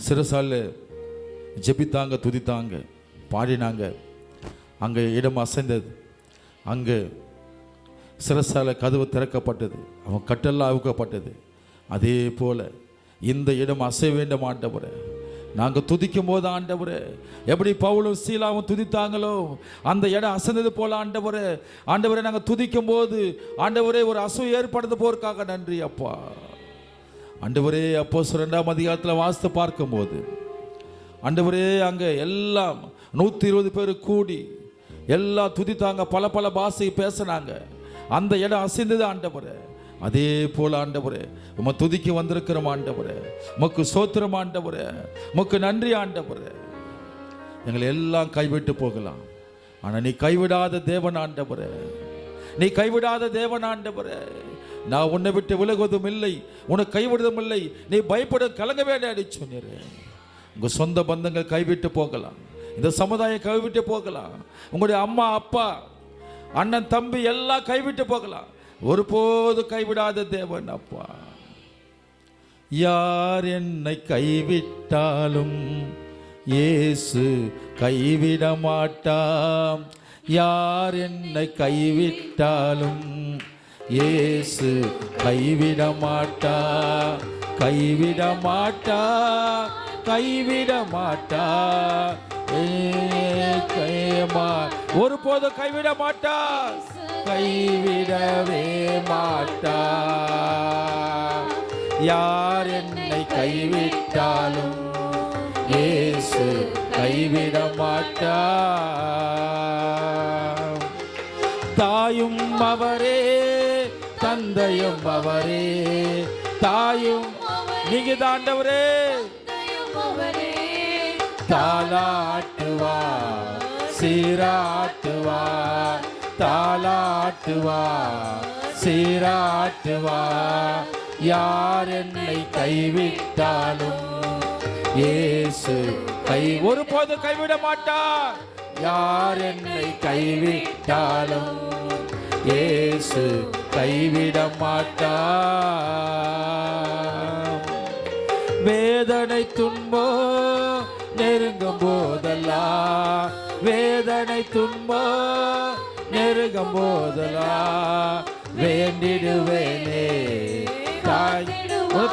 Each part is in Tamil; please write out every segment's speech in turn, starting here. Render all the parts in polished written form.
சிறசால ஜெபித்தாங்க, துதித்தாங்க, பாடினாங்க. அங்கே இடம் அசைந்தது. அங்கே சிறசால கதவு திறக்கப்பட்டது. அவன் கட்டெல்லாம் அவுக்கப்பட்டது. அதே போல இந்த இடம் அசைய வேண்டும் ஆண்டவரே. நாங்கள் துதிக்கும் போது ஆண்டவரே, எப்படி பவுலும் சீலாவும் துதித்தாங்களோ அந்த இடம் அசைந்தது போல ஆண்டவரே. ஆண்டவரே, நாங்கள் துதிக்கும் போது ஆண்டவரே ஒரு அசைவு ஏற்படுத்த போறதுக்காக நன்றி அப்பா. ஆண்டவரே, அப்போஸ்தலர் 2ஆம் அதிகாரத்தில் வாசித்து பார்க்கும்போது ஆண்டவரே, அங்கே எல்லாம் 120 பேர் கூடி எல்லாம் துதித்தாங்க, பல பல பாஷை பேசினாங்க. அந்த இடம் அசைந்தது ஆண்டவரே. அதே போல ஆண்டவரே, உம்மை துதிக்க வந்திருக்கிறோம் ஆண்டவரே. உமக்கு ஸ்தோத்திரம் ஆண்டவரே, உமக்கு நன்றி ஆண்டவரே. எங்களை எல்லாம் கைவிட்டு போகலாம், ஆனால் நீ கைவிடாத தேவன் ஆண்டவரே. நீ கைவிடாத தேவன் ஆண்டவரே. நான் உன்னை விட்டு விலகுவதும் இல்லை, உன்னை கைவிடுவதும் இல்லை. நீ பயப்பட கலங்க வேண்டாம் சொன்னீரே. உங்க சொந்த பந்தங்கள் கைவிட்டு போகலாம், இந்த சமுதாயம் கைவிட்டு போகலாம், உங்களுடைய அம்மா அப்பா அண்ணன் தம்பி எல்லாம் கைவிட்டு போகலாம். ஒருபோது கைவிடாத தேவன் அப்பா. யார் என்னை கைவிட்டாலும் இயேசு கைவிட மாட்டாம். யார் என்னை கைவிட்டாலும் இயேசு கைவிட மாட்டா, கைவிட மாட்டா, கைவிட மாட்டா. ஒருபோதும் கைவிட மாட்டா, கைவிடவே மாட்டா. யார் என்னை கைவிட்டாலும் இயேசு கைவிட மாட்டா. தாயும் அவரே, தந்தையும் அவரே, தாயும் நீங்க தாண்டவரே. தாலாட்டுவா, சீராட்டுவா, தாலாட்டுவா, சீராட்டுவா. யார் என்னை கைவிட்டாலும் இயேசு ஒருபோதும் கைவிட மாட்டார். யார் என்னை கைவிட்டாலும் இயேசு கைவிட மாட்டார். வேதனை துன்பம் நெருங்கும் போதெல்லாம், வேதனை துன்பம் நெருங்கும் போதெல்லாம் வேண்டிடுவேனே.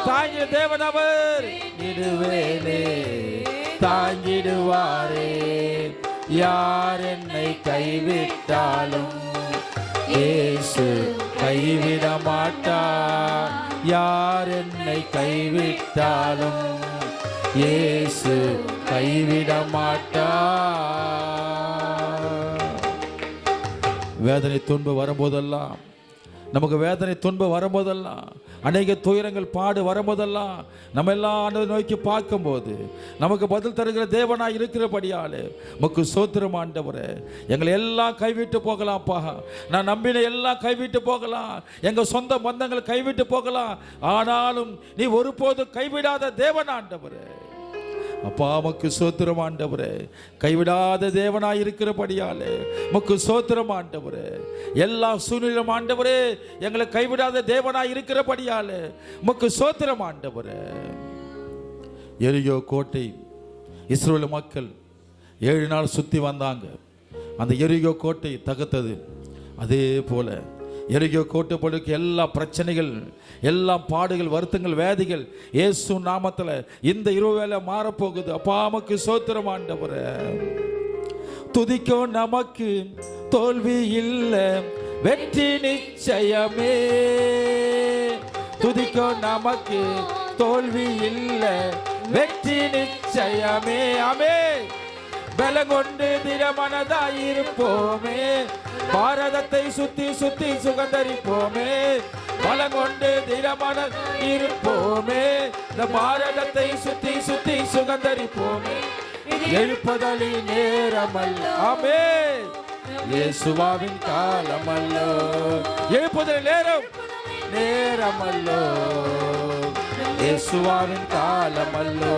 தாங்கிய தேவன் அவர் இடுவேனே, தாங்கிடுவாரே. யார் என்னை கைவிட்டாலும் இயேசு கைவிட மாட்டார். யார் என்னை கைவிட்டாலும் இயேசு கைவிட மாட்டார். வேதனை துன்பம் வரும்போதெல்லாம், நமக்கு வேதனை துன்பம் வரும்போதெல்லாம், அநேக துயரங்கள் பாடு வரும்போதெல்லாம் நம்ம எல்லாம் ஆண்டவரை நோக்கி பார்க்கும்போது நமக்கு பதில் தருகிற தேவனாய் இருக்கிறபடியாலே உமக்கு ஸ்தோத்திரம் ஆண்டவரே. எங்களை எல்லாம் கைவிட்டு போகலாம்ப்பா, நான் நம்பின எல்லாம் கைவிட்டு போகலாம், எங்கள் சொந்த பந்தங்கள் கைவிட்டு போகலாம், ஆனாலும் நீ ஒருபோதும் கைவிடாத தேவன் ஆண்டவரே. அப்பா உமக்கு ஸ்தோத்திரம் ஆண்டவரே. கைவிடாத தேவனாய் இருக்கிறபடியாலே உமக்கு ஸ்தோத்திரம் ஆண்டவரே. எல்லா சூழ்நிலையும் ஆண்டவரே எங்களை கைவிடாத தேவனாய் இருக்கிறபடியாலே உமக்கு ஸ்தோத்திரம் ஆண்டவரே. எரிகோ கோட்டை இஸ்ரவேல் மக்கள் 7 நாள் சுத்தி வந்தாங்க. அந்த எரிகோ கோட்டை தகர்த்தது. அதே போல எரிகோ கோட்டை போலுக்கு எல்லா பிரச்சனைகள், எல்லா பாடுகள், வருத்தங்கள், வேதிகள் இயேசு நாமத்தில் இந்த இரவு வேளை மாறப்போகுது. அப்பா உமக்கு ஸ்தோத்திரம் ஆண்டவரே. துதிக்கும் நமக்கு தோல்வி இல்லை, வெற்றி நிச்சயமே. துதிக்கும் நமக்கு தோல்வி இல்லை, வெற்றி நிச்சயமே. ஆமே. பலங்கொண்டு திடமனதாயிருப்போமே, பாரதத்தை சுத்தி சுத்தி சுகந்தரிப்போமே. பலங்கொண்டு திடமன இருப்போமே, இந்த பாரதத்தை சுத்தி சுத்தி சுகந்தரிப்போமே. எழுப்பதலின் நேரமல்ல, ஆமே, இயேசுவின் காலமல்லோ. எழுப்புதல் நேரம், நேரமல்லோ, இயேசுவின் காலமல்லோ.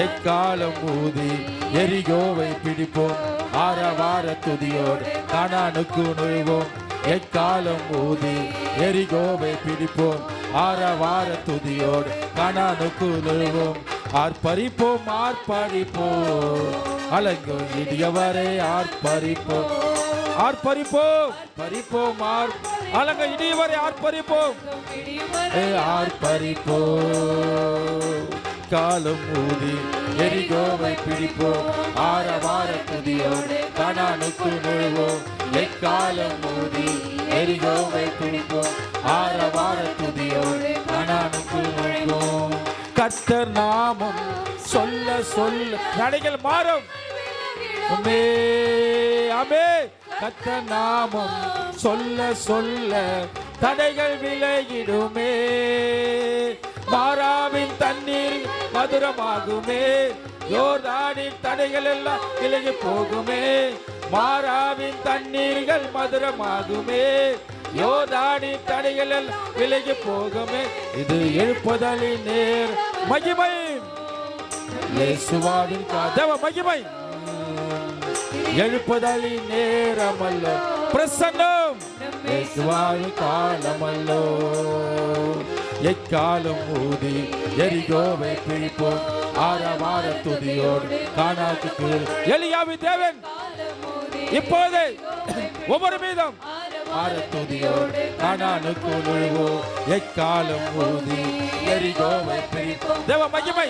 எக்காலம் ஊதி எரிகோவை பிடிப்போம், ஆரவார துதியோடு கானானுக்கு நுழைவோம். எக்காலம் ஊதி எரிகோவை பிடிப்போம், ஆரவார துதியோடு கானானுக்கு நுழைவோம். ஆர்ப்பரிப்போம் ஆர்ப்பரிப்போம் அலங்கும் இடியவரே ஆர்ப்பரிப்போம் ஆர்ப்பரிப்போம் பறிப்போம் அலங்க இடியவரை ஆர்ப்பரிப்போம் ஆர்ப்பரிப்போம் காலம் ஊதி எரிகோவை பிடிப்போம் ஆரவார துதியோடு கானானுக்கு நுழைவோம் எக்காலம் ஊதி எரிகோவை பிடிப்போம் ஆரவார துதியோடு கானானுக்கு நுழைவோம் கர்த்தர் நாமம் சொல்ல சொல்ல தடைகள் மாறும் அமே அமே கர்த்தர் நாமம் சொல்ல சொல்ல தடைகள் விலகிடுமே மாறாவின் தண்ணீர் மதுரமாகுமே யோர்தானின் தடைகள் எல்லாம் விலகி போகுமே மாறாவின் தண்ணீர்கள் மதுரமாகுமே யோர்தானின் தடைகள் எல்லாம் விலகி போகுமே இது எழுப்புதலின் நேர் மகிமை இயேசுவின் தேவ மகிமை எழுப்புதலின் நேரமல்ல பிரசன்னம் இயேசுவின் காலமல்லோ எக்காலம் ஊதி எரிகோவை பிடிப்போம் ஆரவார துதியோடு கானானுக்கு எலியாவின் தேவன் இப்போது ஒவ்வொரு மீதம் ஆரத்துதியோடு கானானுக்கு நுழைவோம் எக்காலம் ஊதி எரிகோவை பிடிப்போம் தேவ மகிமை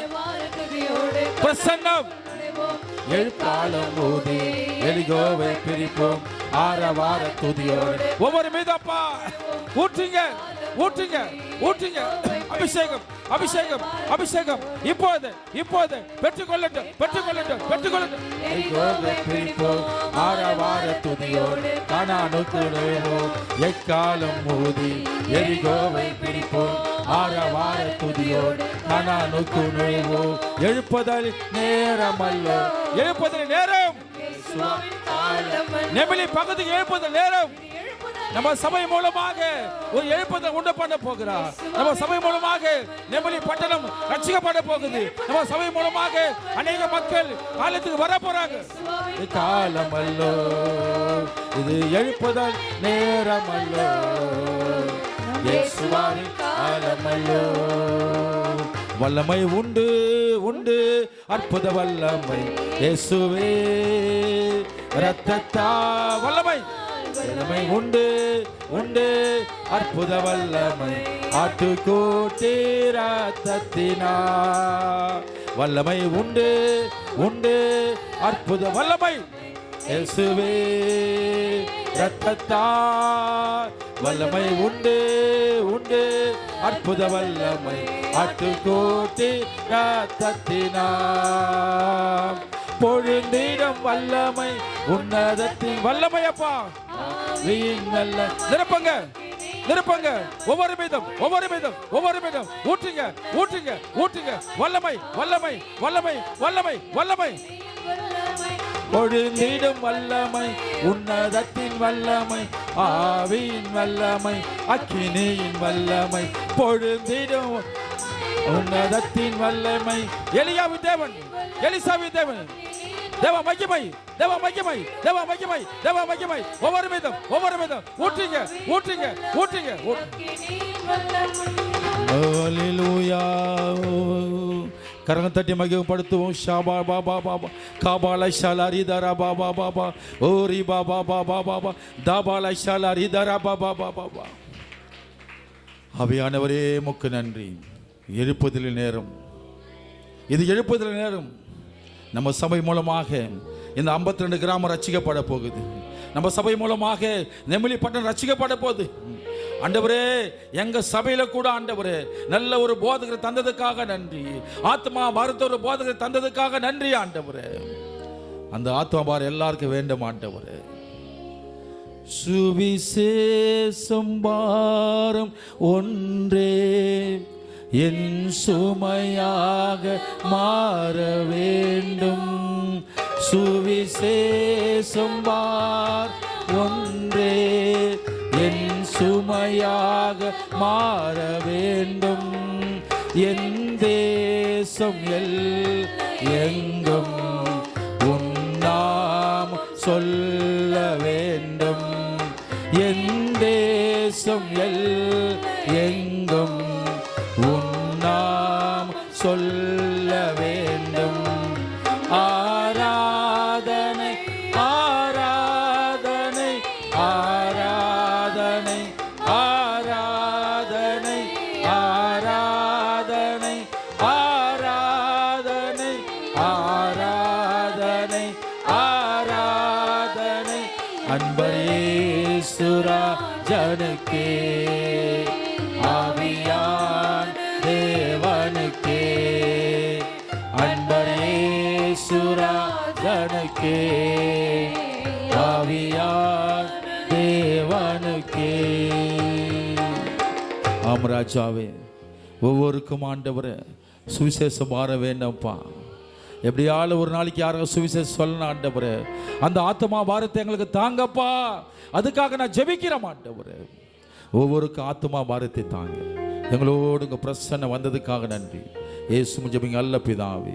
பிரசன்னம் எழுக்காலம் ஊதி எரிகோவை பிடிப்போம் ஆரவார துதியோடு ஒவ்வொரு மீதப்பா ஊற்றுங்க ஊற்றுங்க ஊற்றுங்க அபிஷேகம் அபிஷேகம் அபிஷேகம் இப்போது இப்போது பெற்றுக்கொள்ளட்டும் பெற்றுக்கொள்ளட்டும் பெற்றுக்கொள்ளட்டும் பிடிப்போம் ஆரவார துதியோடு கானானுக்கு நுழைவோம் எக்காலம் ஊதி எரிகோவை பிடிப்போம் ஆரவார துதியோடு கானானுக்கு நுழைவோம் எழுப்புதல் நேரமல்ல எழுப்புதல் நேரம் நெமிலி பகுதிக்கு எழுப்புதல் நேரம் நம்ம சபை மூலமாக ஒரு எழுப்புதல் உண்டு பண்ண போகிறார் நம்ம சபை மூலமாக நெமிலி பட்டணம் ரட்சிக்கப்பட போகுது நம்ம சபை மூலமாக அநேக மக்கள் காலத்துக்கு வர போறாங்க காலமல்லோ இது எழுப்புதல் நேரமல்லோ இயேசுவின் காலமல்லோ வல்லமை உண்டு உண்டு அற்புத வல்லமை இயேசுவே இரத்தத்தா வல்லமை வல்லமை உண்டு உண்டு அற்புத வல்லமை ஆட்டுக்குட்டி இரத்தத்தினா வல்லமை உண்டு உண்டு அற்புத வல்லமை இயேசுவே இரத்தத்தா வல்லமை உண்டு உண்டு அற்புத வல்லமை ஆட்டுக்குட்டி இரத்தத்தினா பொழுந்திடம் வல்லமை உன்னதத்தின் வல்லமை அப்பா நிரப்பங்க நிரப்பங்க ஒவ்வொரு மீதம் ஒவ்வொரு மீதம் ஒவ்வொரு மீதம் ஊற்றுங்க ஊற்றுங்க ஊற்றுங்க வல்லமை வல்லமை வல்லமை வல்லமை வல்லமை பொழுந்திடும் வல்லமை உன்னதத்தின் வல்லமை ஆவியின் வல்லமை அக்கினியின் வல்லமை பொழுந்திடும் உன்னதத்தின் வல்லமை எலியாவின் தேவன் எலிசாவின் தேவன் தேவ மகிமை தேவ மகிமை தேவ மகிமை தேவ மகிமை ஒவ்வொரு மீதம் ஊற்றுங்க ஊற்றுங்க ஊற்றுங்க ஹல்லேலூயா கரங்க தட்டி மகிமைப்படுத்துவோம் ஷாபா பாபா பாபா காபால ஷாலாரி தரா பாபா பாபா ஓரி பாபா பாபா பாபா தாபால ஷாலாரி தரா பாபா பாபா ஆவியானவரே உமக்கு நன்றி எழுப்புதல் நேரம் இது எழுப்புதல் நேரம் நம்ம சபை மூலமாக இந்த 52 கிராமம் ரட்சிக்கப்பட போகுது நம்ம சபை மூலமாக நெமிலி பட்டணம் ரட்சிக்கப்பட போகுது ஆண்டவரே எங்க சபையில கூட ஆண்டவரே நல்ல ஒரு போதகரை தந்ததுக்காக நன்றி ஆத்மா மருத்துவ போதகரை தந்ததுக்காக நன்றி ஆண்டவரே அந்த ஆத்மா பார் எல்லாருக்கும் வேண்டும் ஆண்டவரே சுவிசேஷம் பாரம் ஒன்றே என் சுமையாக மாற வேண்டும் சுவிசேஷம் பார் ஒன்றே என் சுமையாக மாற வேண்டும் என் தேசம் எங்கும் உன் நாமம் சொல்ல வேண்டும் என் தேசம் எங்கும் உன் நாமம் சொல்ல வேண்டும். ஆராதனை ஆராதனை ஆராதனை ஆராதனை ஆராதனை ஆராதனை ஆராதனை ஆராதனை அன்பரேசுராஜனுக்கே, ஆவியான் தேவனுக்கே, அன்பரேசுராஜனுக்கே, ஆவியான் தேவனுக்கே. ஆம் ராஜாவே, ஒவ்வொருக்கும் ஆண்டவரே சுவிசேஷம் மாற வேண்டாம்ப்பா. எப்படியாலும் ஒரு நாளைக்கு யாரும் சுவிசேஷம் சொல்லணும் ஆண்டவரே. அந்த ஆத்மா பாரத்தை எங்களுக்கு தாங்கப்பா. அதுக்காக நான் ஜெபிக்கிறேன் ஆண்டவரே. ஒவ்வொருக்கும் ஆத்மா பாரத்தை தாங்க. எங்களோடு உங்க பிரசன்னம் வந்ததுக்காக நன்றி. இயேசு ஜெபிங்க நல்ல பிதாவே.